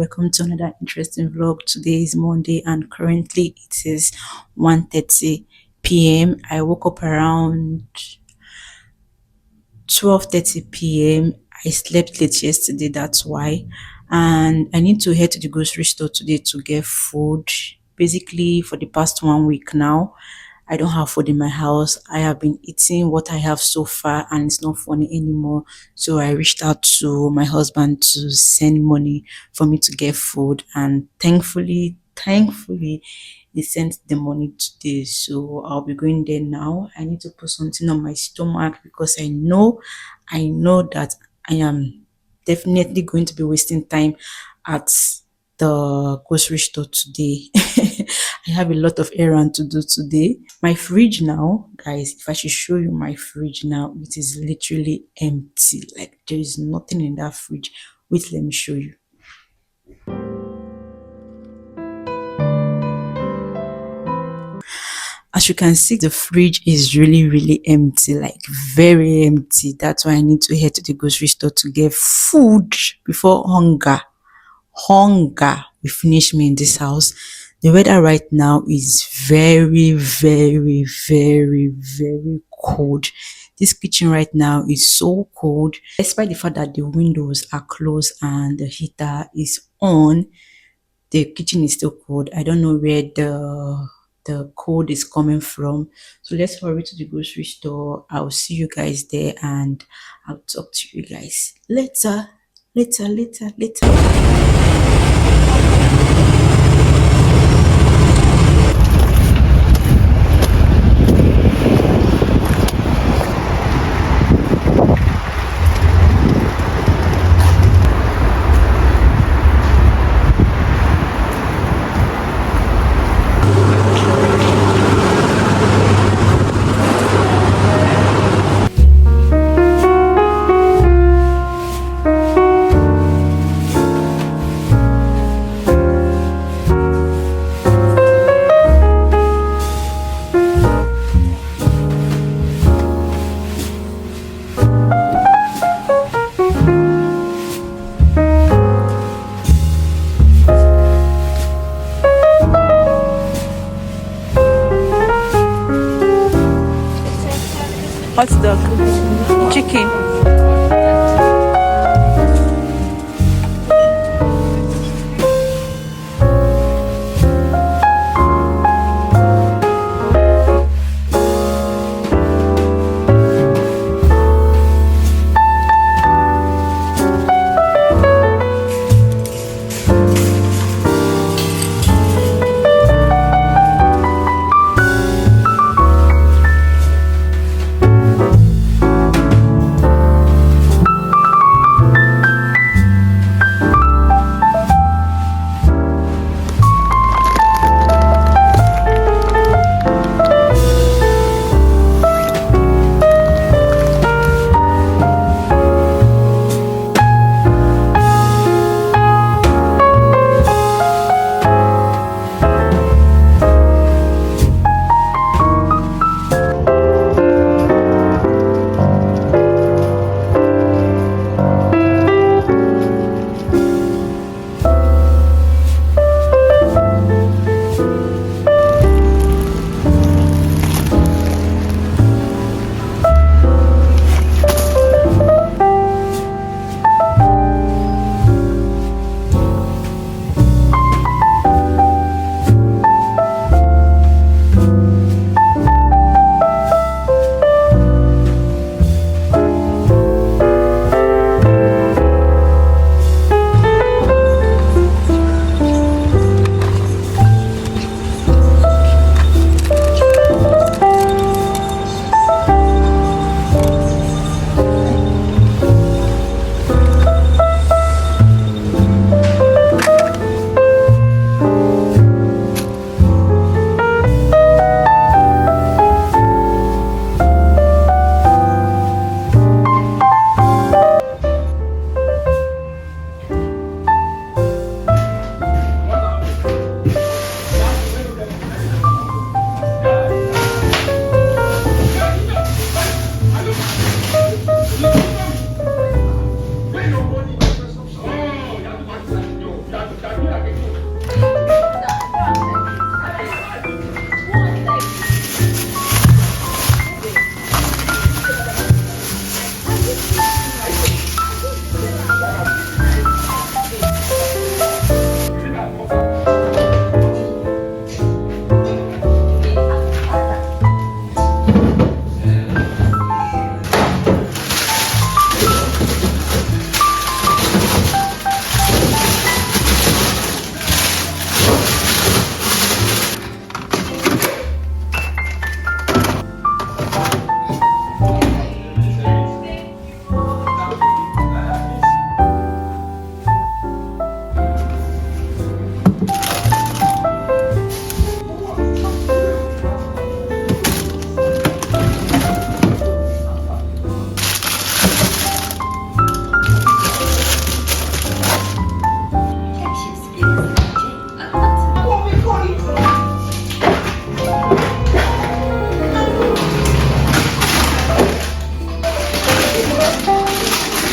welcome to another interesting vlog. Today is Monday and currently it is 1:30 p.m. I woke up around 12:30 p.m. I slept late yesterday, that's why. And I need to head to the grocery store today to get food. Basically, for the past 1 week now, I don't have food in my house. I have been eating what I have so far and it's not funny anymore. So I reached out to my husband to send money for me to get food, and thankfully they sent the money today. So I'll be going there now. I need to put something on my stomach because I know that I am definitely going to be wasting time at the grocery store today. I have a lot of errand to do today. My fridge now, guys, if I should show you my fridge now, it is literally empty. Like there is nothing in that fridge. Wait, let me show you. As you can see, the fridge is really empty, like very empty. That's why I need to head to the grocery store to get food before hunger will finish me in this house. The weather right now is very cold. This kitchen right now is so cold, despite the fact that the windows are closed and the heater is on. The kitchen is still cold. I don't know where the cold is coming from. So let's hurry to the grocery store. I'll see you guys there and I'll talk to you guys later. Hot dog, chicken.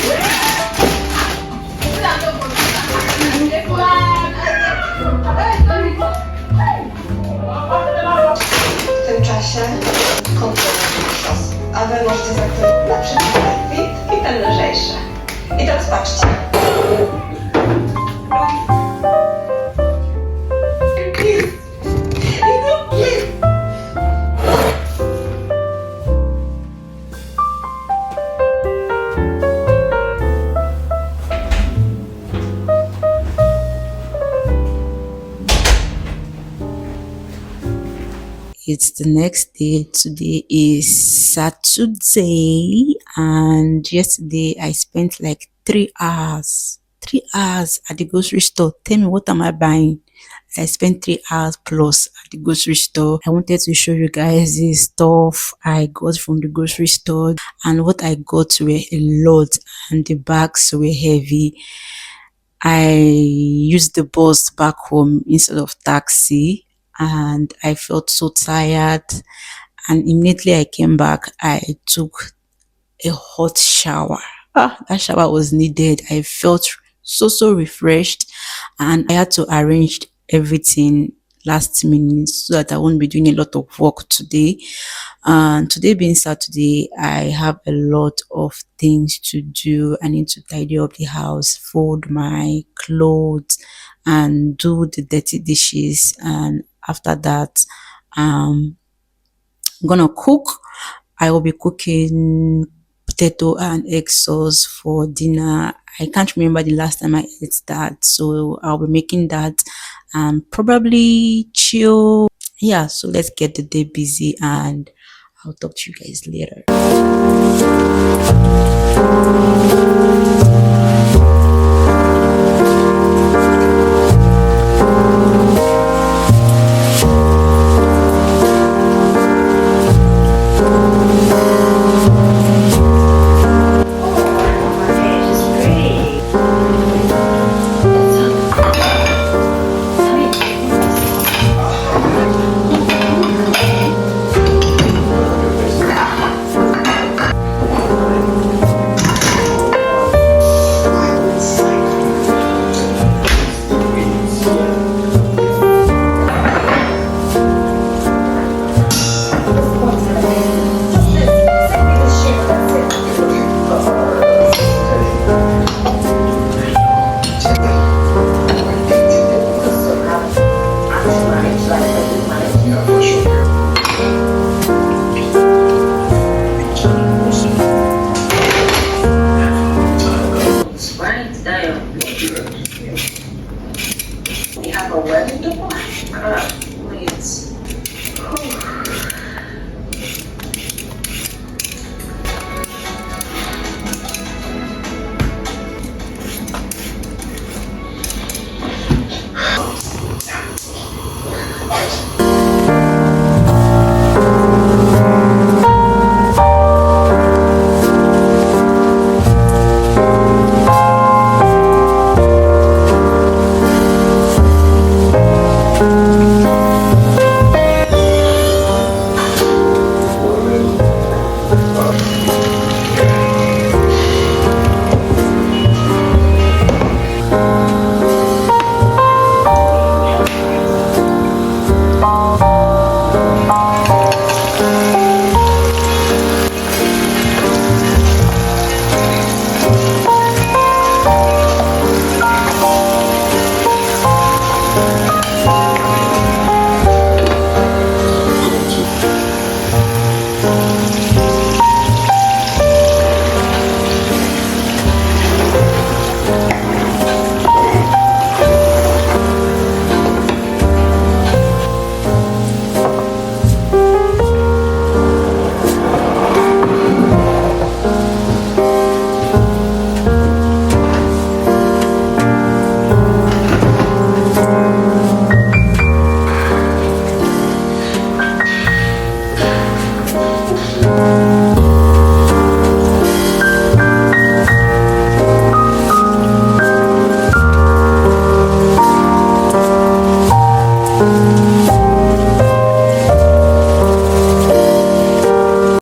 W tym czasie kontrolujemy sos, a wy możecie zakryć na przykład i ten lżejszy. I teraz patrzcie. It's the next day. Today is Saturday, and yesterday I spent like 3 hours. 3 hours at the grocery store. Tell me, what am I buying? I spent 3 hours plus at the grocery store. I wanted to show you guys the stuff I got from the grocery store, and what I got were a lot, and the bags were heavy. I used the bus back home instead of taxi, and I felt so tired. And immediately I came back, I took a hot shower. That shower was needed. I felt so refreshed, and I had to arrange everything last minute so that I won't be doing a lot of work today. And today being Saturday, I have a lot of things to do. I need to tidy up the house, fold my clothes, and do the dirty dishes. And after that, I'm gonna cook. I will be cooking potato and egg sauce for dinner. I can't remember the last time I ate that, so I'll be making that and probably chill. Yeah, so let's get the day busy, and I'll talk to you guys later.